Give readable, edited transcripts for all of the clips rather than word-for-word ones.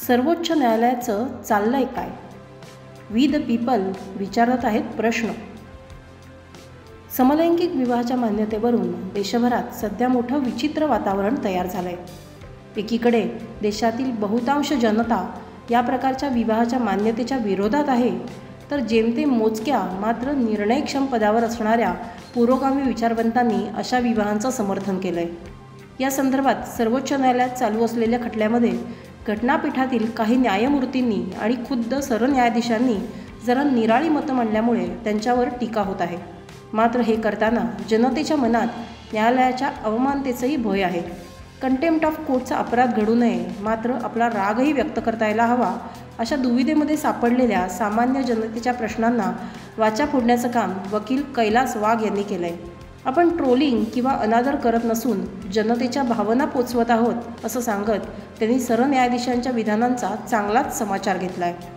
सर्वोच्च न्यायालयाचं चाललंय काय? वी द पीपल विचारत आहेत प्रश्न. समलैंगिक विवाहाच्या मान्यतेवरून देशभरात सध्या मोठं विचित्र वातावरण तयार झालंय. एकीकडे देशातील बहुतांश जनता या प्रकारच्या विवाहाच्या मान्यतेच्या विरोधात आहे, तर जेमतेम मोजक्या मात्र निर्णयक्षम पदावर असणाऱ्या पुरोगामी विचारवंतांनी अशा विवाहांचं समर्थन केलंय. या संदर्भात सर्वोच्च न्यायालयात चालू असलेल्या खटल्यामध्ये घटनापीठातील काही न्यायमूर्तींनी आणि खुद्द सरन्यायाधीशांनी जरा निराळी मतं मांडल्यामुळे त्यांच्यावर टीका होत आहे. मात्र हे करताना जनतेच्या मनात न्यायालयाच्या अवमानतेचंही भय आहे. कंटेम्प्ट ऑफ कोर्टचा अपराध घडू नये, मात्र आपला रागही व्यक्त करता यायला हवा, अशा दुविधेमध्ये सापडलेल्या सामान्य जनतेच्या प्रश्नांना वाचा फोडण्याचं काम वकील कैलास वाघ यांनी केलं आहे. आपण ट्रोलिंग किंवा अनादर करत नसून जनतेच्या भावना पोचवत आहोत असं सांगत त्यांनी सरन्यायाधीशांच्या विधानांचा चांगलाच समाचार घेतला आहे.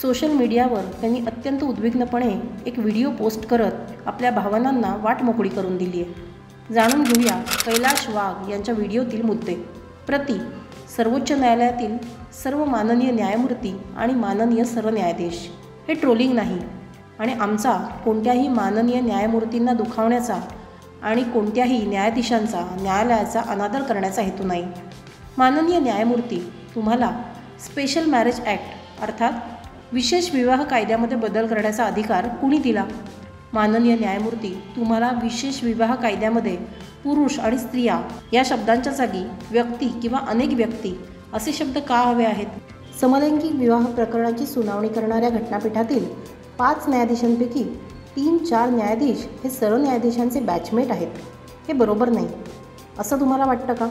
सोशल मीडियावर त्यांनी अत्यंत उद्विग्नपणे एक व्हिडिओ पोस्ट करत आपल्या भावनांना वाट मोकळी करून दिली आहे. जाणून घेऊया कैलास वाघ यांच्या व्हिडिओतील मुद्दे. प्रति सर्वोच्च न्यायालयातील सर्व माननीय न्यायमूर्ती आणि माननीय सरन्यायाधीश, हे ट्रोलिंग नाही आणि आमचा कोणत्याही माननीय न्यायमूर्तींना दुखावण्याचा आणि कोणत्याही न्यायाधीशांचा न्यायालयाचा अनादर करण्याचा हेतू नाही. माननीय न्यायमूर्ती, तुम्हाला स्पेशल मॅरेज ॲक्ट अर्थात विशेष विवाह कायद्यामध्ये बदल करण्याचा अधिकार कुणी दिला? माननीय न्यायमूर्ती, तुम्हाला विशेष विवाह कायद्यामध्ये पुरुष आणि स्त्रिया या शब्दांच्या जागी व्यक्ती किंवा अनेक व्यक्ती असे शब्द का हवे आहेत? समलैंगिक विवाह प्रकरणाची सुनावणी करणाऱ्या घटनापीठातील 5 न्यायाधीशांपैकी 3-4 न्यायाधीश हे सरन्यायाधीशांचे बॅचमेट आहेत. हे बरोबर नाही असं तुम्हाला वाटतं का?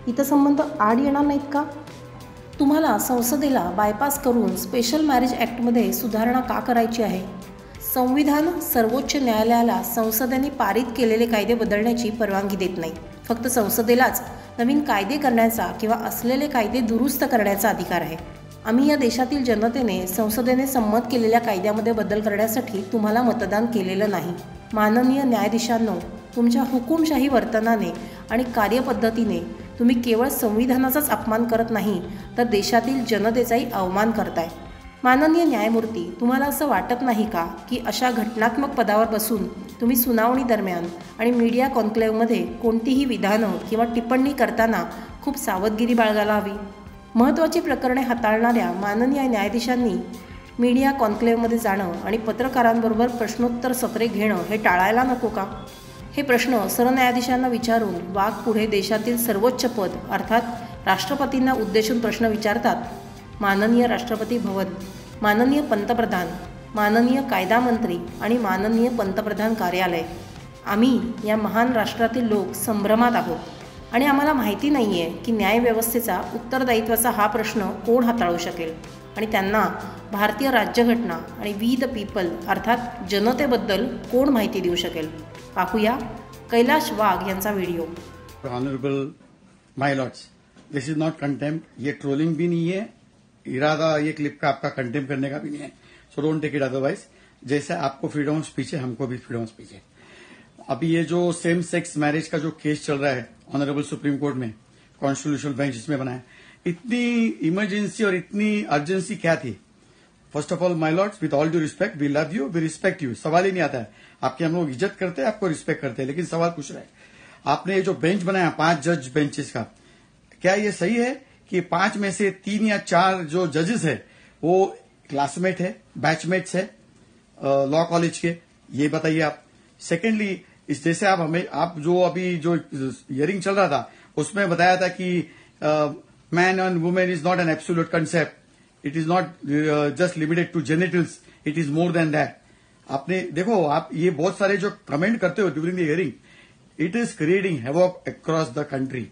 हितसंबंध आड येणार नाहीत का? तुम्हाला संसदेला बायपास करून स्पेशल मॅरेज ॲक्टमध्ये सुधारणा का करायची आहे? संविधान सर्वोच्च न्यायालयाला संसदेने पारित केलेले कायदे बदलण्याची परवानगी देत नाही. फक्त संसदेलाच नवीन कायदे करण्याचा किंवा असलेले कायदे दुरुस्त करण्याचा अधिकार आहे. आम्ही या देशातील जनतेने संसदेने संमत केलेल्या कायद्यामध्ये बदल करण्यासाठी तुम्हाला मतदान केलेलं नाही. माननीय न्यायाधीशांनो, तुमच्या हुकुमशाही वर्तनाने आणि कार्यपद्धतीने तुम्ही केवळ संविधानाचाच अपमान करत नाही, तर देशातील जनतेचाही अवमान करताय. माननीय न्यायमूर्ती, तुम्हाला असं वाटत नाही का की अशा घटनात्मक पदावर बसून तुम्ही सुनावणी दरम्यान आणि मीडिया कॉन्क्लेव्हमध्ये कोणतीही विधानं किंवा टिप्पणी करताना खूप सावधगिरी बाळगायला हवी? महत्त्वाची प्रकरणे हाताळणाऱ्या माननीय न्यायाधीशांनी मीडिया कॉन्क्लेव्हमध्ये जाणं आणि पत्रकारांबरोबर प्रश्नोत्तर सत्रे घेणं हे टाळायला नको का? हे प्रश्न सरन्यायाधीशांना विचारून वाघ पुढे देशातील सर्वोच्च पद अर्थात राष्ट्रपतींना उद्देशून प्रश्न विचारतात. माननीय राष्ट्रपती भवन, माननीय पंतप्रधान, माननीय कायदा मंत्री आणि माननीय पंतप्रधान कार्यालय, आम्ही या महान राष्ट्रातील लोक संभ्रमात आहोत आणि आम्हाला माहिती नाही आहे की न्यायव्यवस्थेचा उत्तरदायित्वाचा हा प्रश्न कोण हाताळू शकेल आणि त्यांना भारतीय राज्यघटना आणि वी द पीपल अर्थात जनतेबद्दल कोण माहिती देऊ शकेल? पाहूया कैलास वाघ यांचा video. Honourable my Lord's, this is not contempt. ये ट्रोलिंग भी नहीं है, इरादा ये क्लिप का आपका कंटेम्प्ट करने का भी नहीं है. So don't take it otherwise. जैसे आपको फ्रीडम ऑफ स्पीच है, हमको भी फ्रीडम ऑफ स्पीच है. अभी ये जो सेम सेक्स मैरिज का जो केस चल रहा है ऑनरेबल सुप्रीम कोर्ट में, कॉन्स्टिट्यूशनल बेंच इसमें बना है, इतनी इमरजेंसी और इतनी अर्जेंसी क्या थी? First of all my lords, with all due respect, we love you, we respect you. सवाल ही नहीं आता है. आपकी हम लोग इज्जत करते हैं, आपको रिस्पेक्ट करते हैं, लेकिन सवाल पूछ रहे हैं. आपने ये जो बेंच बनाया 5 जज बेंचेस का, क्या ये सही है कि 5 में से 3 या 4 जो जजेस है वो क्लासमेट है, बैचमेट्स है लॉ कॉलेज के? ये बताइए आप. सेकेंडली, इस जैसे आप जो अभी जो हियरिंग चल रहा था उसमें बताया था कि man and women is not an absolute concept, it is not just limited to genitals, it is more than that. आपने देखो, आप ये बहुत सारे जो कमेंट करते हो during the hearing, it is creating havoc across the country.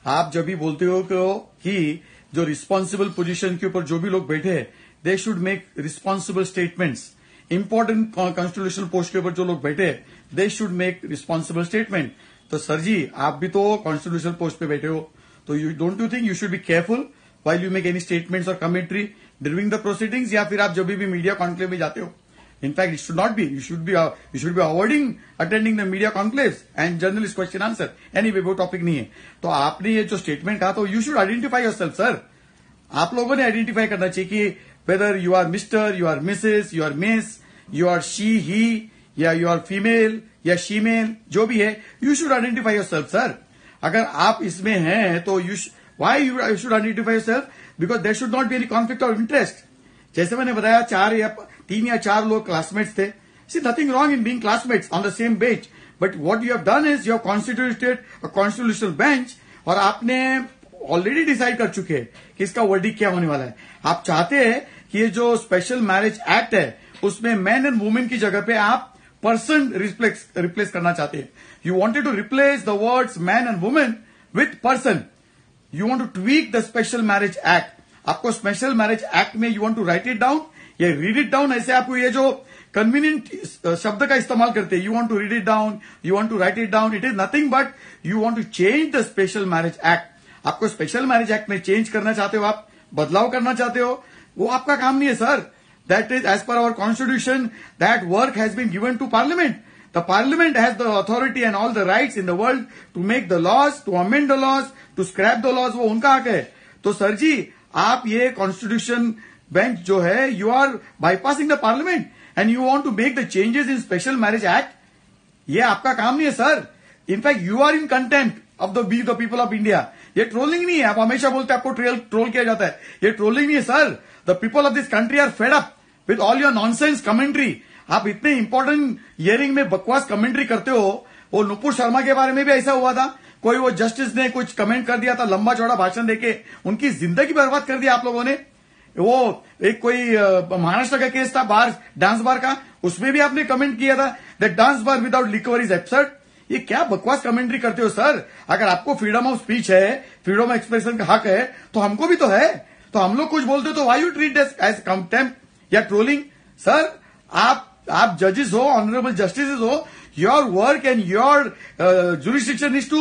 आप जब भी बोलते हो कि जो रिस्पॉन्सिबल पोजीशन के ऊपर जो भी लोग बैठे हैं, they should make responsible statements. Important constitutional post के ऊपर जो लोग बैठे हैं, they should make responsible statement. तो सर जी, आप भी तो कॉन्स्टिट्यूशनल पोस्ट पे बैठे हो, तो don't you think you should be careful while you make any statements or commentary during the proceedings, या फिर आप जब भी मीडिया कॉन्क्लेव में जाते हो? In fact, it should not be. You should be avoiding attending the media conclaves and journalist question answer. Anyway, वो topic नहीं है. तो आपने ये जो स्टेटमेंट कहा, तो you should identify yourself, sir. आप लोगों ने आइडेंटिफाई करना चाहिए कि whether you are mister, you are missus, you are miss, you are she he, या यू आर फीमेल या शीमेल, जो भी है, you should identify yourself sir. अगर आप इसमें हैं तो why you should identify yourself, because there should not be any conflict of interest. जैसे मैंने बताया 3 या 4 लोग क्लासमेट्स थे. See nothing wrong in being classmates on the same bench, but what you have done is you have constituted a constitutional bench, और आपने already decide कर चुके हैं कि इसका वर्डिक्ट क्या होने वाला है. आप चाहते हैं कि ये जो स्पेशल मैरिज एक्ट है उसमें मैन एंड वुमेन की जगह पे आप पर्सन रिप्लेस करना चाहते हैं. You wanted to replace the words man and women with person. You want to tweak the special marriage act. आपको स्पेशल मैरिज एक्ट में you want to write it down या रीड इट डाउन, ऐसे आपको ये जो convenient शब्द का इस्तेमाल करते हैं, you want to read it down, you want to write it down, it is nothing but you want to change the special marriage act. आपको स्पेशल मैरिज एक्ट में चेंज करना चाहते हो, आप बदलाव करना चाहते हो, वो आपका काम नहीं है sir. That is, as per our constitution, that work has been given to parliament. The parliament has the authority and all the rights in the world to make the laws, to amend the laws, to scrap the laws. वो उनका हक है. तो sir जी, आप ये constitution bench जो है, you are bypassing the parliament and you want to make the changes in special marriage act. ये आपका काम नहीं है sir. In fact, you are in contempt of the people of India. ये ट्रोलिंग नहीं है. आप हमेशा बोलते हैं आपको ट्रोल किया जाता है. ये ट्रोलिंग नहीं है sir. The people of this country are fed up with all your nonsense commentary. आप इतने इंपॉर्टेंट हियरिंग में बकवास कमेंट्री करते हो. वो नुपुर शर्मा के बारे में भी ऐसा हुआ था. कोई वो जस्टिस ने कुछ कमेंट कर दिया था, लंबा चौड़ा भाषण देके उनकी जिंदगी बर्बाद कर दिया आप लोगों ने. वो एक कोई महाराष्ट्र का केस था बार, डांस बार का, उसमें भी आपने कमेंट किया था that dance bar without liquor is absurd. ये क्या बकवास कमेंट्री करते हो सर. अगर आपको फ्रीडम ऑफ स्पीच है, फ्रीडम ऑफ एक्सप्रेशन का हक है, तो हमको भी तो है. तो हम लोग कुछ बोलते हो तो why you treat this as contempt या ट्रोलिंग. सर आप जजेस हो, ऑनरेबल जस्टिसेस हो, your work and your jurisdiction is to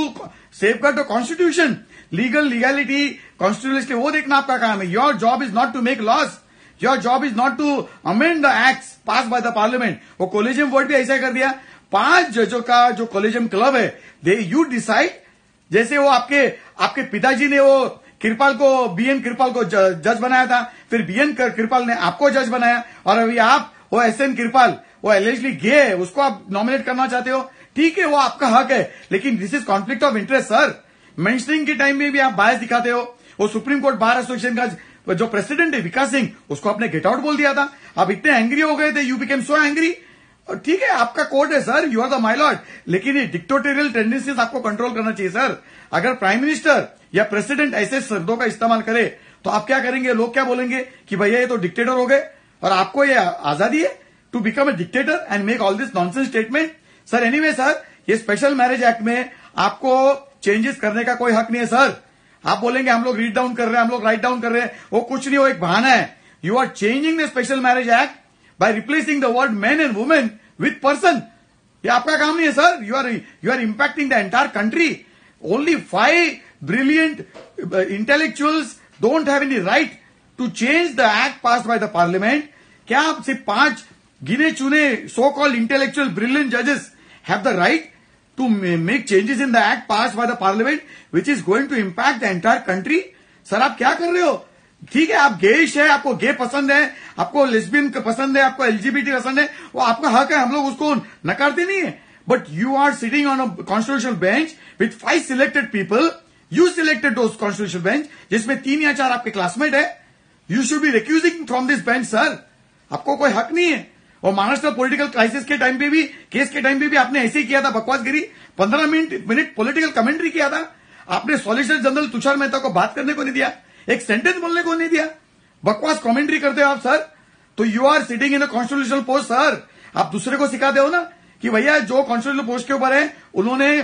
safeguard the constitution, legality, constitutionality, वो देखना आपका काम है. Your job is not to make laws, your job is not to amend the acts passed by the parliament. वो collegium board भी ऐसा कर दिया. 5 जजों का जो कोलेजियम क्लब है, दे यू डिसाइड. जैसे वो आपके पिताजी ने वो बीएन कृपाल को जज बनाया था, फिर बीएन कृपाल ने आपको जज बनाया, और अभी आप वो एसएन कृपाल, वो एलिजिबली गे है, उसको आप नॉमिनेट करना चाहते हो. ठीक है, वो आपका हक है, लेकिन this is conflict of interest sir. Mentioning के टाइम में भी आप बायस दिखाते हो. वो सुप्रीम कोर्ट बार एसोसिएशन का जो प्रेसिडेंट है विकास सिंह, उसको आपने गेट आउट बोल दिया था. आप इतने एंग्री हो गए थे, यू बिकेम सो एंग्री. ठीक है, आपका कोर्ट है sir, you are the my lord, लेकिन ये डिक्टेटोरियल टेंडेंसीज आपको कंट्रोल करना चाहिए सर. अगर प्राइम मिनिस्टर या प्रेसिडेंट ऐसे शब्दों का इस्तेमाल करे तो आप क्या करेंगे? लोग क्या बोलेंगे कि भैया ये तो डिक्टेटर हो गए, और आपको ये आजादी है to become a dictator and make all this nonsense statement. Sir anyway sir, ये स्पेशल मैरिज एक्ट में आपको चेंजेस करने का कोई हक नहीं है सर. आप बोलेंगे हम लोग रीड डाउन कर रहे हैं, हम लोग राइट डाउन कर रहे हैं, वो कुछ नहीं, वो एक बहाना है. You are changing the special marriage act by replacing the word man and women with person. ये आपका काम नहीं है sir. You are impacting the entire country. Only 5 brilliant intellectuals don't have any right to change the act passed by the parliament. क्या आप सिर्फ 5 गिने चुने so called intellectual brilliant judges have the right to make changes in the act passed by the parliament which is going to impact the entire country? Sir आप क्या कर रहे हो? ठीक है, आप गेइश है, आपको गे पसंद है, आपको लेस्बियन पसंद है, आपको एलजीबीटी पसंद है, वो आपका हक है, हम लोग उसको नकारते नहीं है. But you are sitting on a constitutional bench with 5 selected people. You selected those constitutional bench, जिसमें 3 या 4 आपके क्लासमेट है. You should be recusing from this bench, sir. आपको कोई हक नहीं है. और महाराष्ट्र पॉलिटिकल क्राइसिस के टाइम पे भी, केस के टाइम पे भी आपने ऐसे ही किया था, बकवासगिरी. 15 मिनट पॉलिटिकल कमेंट्री किया था आपने. सॉलिसिटर जनरल तुषार मेहता को बात करने को नहीं दिया, एक सेंटेंस बोलने को नहीं दिया. बकवास कमेंट्री करते हो आप सर. तो you are sitting in a constitutional post sir. आप दूसरे को सिखाते हो ना कि भैया जो कॉन्स्टिट्यूशनल पोस्ट के ऊपर है उन्होंने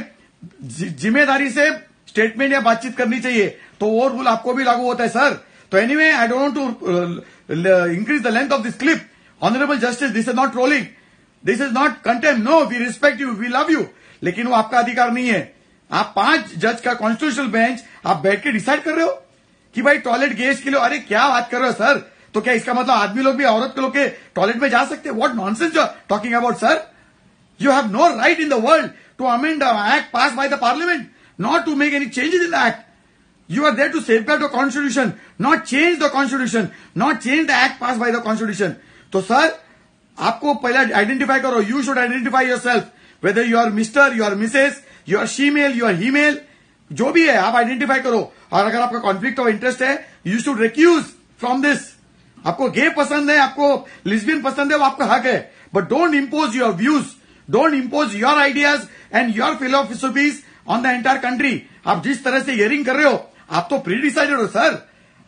जिम्मेदारी से स्टेटमेंट या बातचीत करनी चाहिए, तो वो रूल आपको भी लागू होता है सर. तो anyway, I don't want to increase the length of this clip. Honourable justice, this is not trolling, this is not contempt. No, we respect you, we love you, लेकिन वो आपका अधिकार नहीं है. आप 5 जज का कॉन्स्टिट्यूशनल बेंच आप बैठ के डिसाइड कर रहे हो कि भाई टॉयलेट गेस्ट के लिए. अरे क्या बात कर रहे हो सर? तो क्या इसका मतलब आदमी लोग भी औरत के लोग के टॉयलेट में जा सकते हैं? What nonsense you are talking about sir. You have no right in the world to amend the act passed by the parliament, not to make any changes in the act. You are there to safeguard the constitution, not change the constitution, not change the act passed by the constitution. तो sir आपको पहले identify करो. You should identify yourself, whether you are Mr, you are Mrs, you are she-male, you are he-male, जो भी है आप identify करो. और अगर आपका कॉन्फ्लिक्ट ऑफ इंटरेस्ट है, you should recuse from this. आपको गे पसंद है, आपको लिस्बियन पसंद है, वो आपका हक है. But don't impose your views, don't impose your ideas and your philosophies on the entire country. आप जिस तरह से हियरिंग कर रहे हो, आप तो प्री डिसाइडेड हो सर.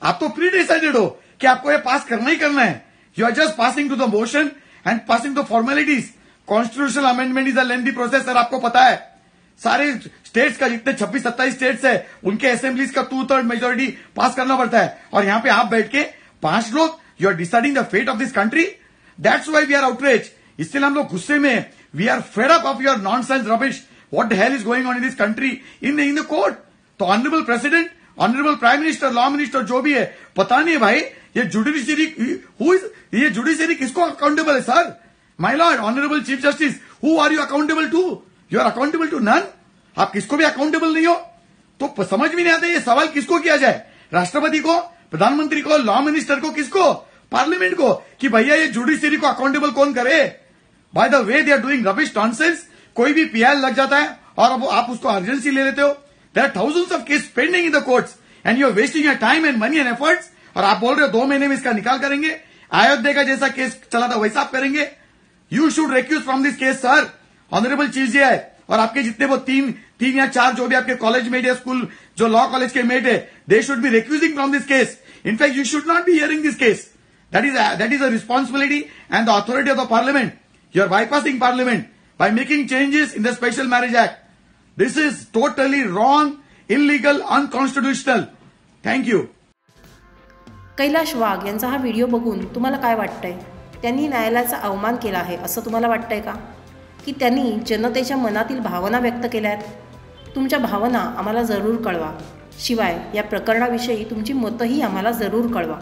आप तो प्री डिसाइडेड हो कि आपको ये पास करना ही करना है. You are just passing to the motion and passing the formalities. Constitutional amendment is a lengthy process sir, आपको पता है. सारे स्टेट्स का जितने 26-27 स्टेट्स है, उनके असेंबलीज का 2/3 मेजोरिटी पास करना पड़ता है. और यहां पे आप बैठ के 5 लोग, you are deciding the fate of this country. That's why we are outrage. इसलिए हम लोग गुस्से में, we are fed up of your nonsense rubbish. What the hell is going on in this country in the court. तो honourable president, honourable prime minister, law minister जो भी है, पता नहीं है भाई ये जुडिशियरी ये जुडिशियरी किसको अकाउंटेबल है sir. My lord honourable chief justice, who are you accountable to? You are accountable to none. आप किसको भी अकाउंटेबल नहीं हो. तो समझ में नहीं आता ये सवाल किसको किया जाए. राष्ट्रपति को, प्रधानमंत्री को, लॉ मिनिस्टर को, किसको? पार्लियामेंट को. कि भैया ये जुडिशियरी को अकाउंटेबल कौन करे. By the way they are doing rubbish nonsense. कोई भी पीआई लग जाता है और अब आप उसको अर्जेंसी ले लेते हो. There are thousands of cases pending in the courts and you are wasting your time and money and efforts. और आप बोल रहे हो 2 महीने में इसका निकाल करेंगे. अयोध्या का जैसा केस चला था वैसा आप करेंगे. You should recuse from this case, sir. Honourable चीज ये है. और आपके जितने वो 3 या 4 जो भी आपके कॉलेज मेट या स्कूल जो लॉ कॉलेज के मेट है, they should be recusing from this case. In fact, you should not be hearing this case. That is a responsibility and the authority of the parliament. You are bypassing parliament by making changes in the Special Marriage Act. This is totally wrong, illegal, unconstitutional. Thank you. Kailash Wagh यांचा हा video बघून तुम्हाला काय वाटतंय? त्यांनी न्यायालयाचा अवमान केला आहे असं तुम्हाला वाटतंय का? की त्यांनी जनतेच्या मनातील भावना व्यक्त केल्या आहेत? तुमच्या भावना आम्हाला जरूर कळवा. शिवाय या प्रकरणाविषयी तुमची मतंही आम्हाला जरूर कळवा.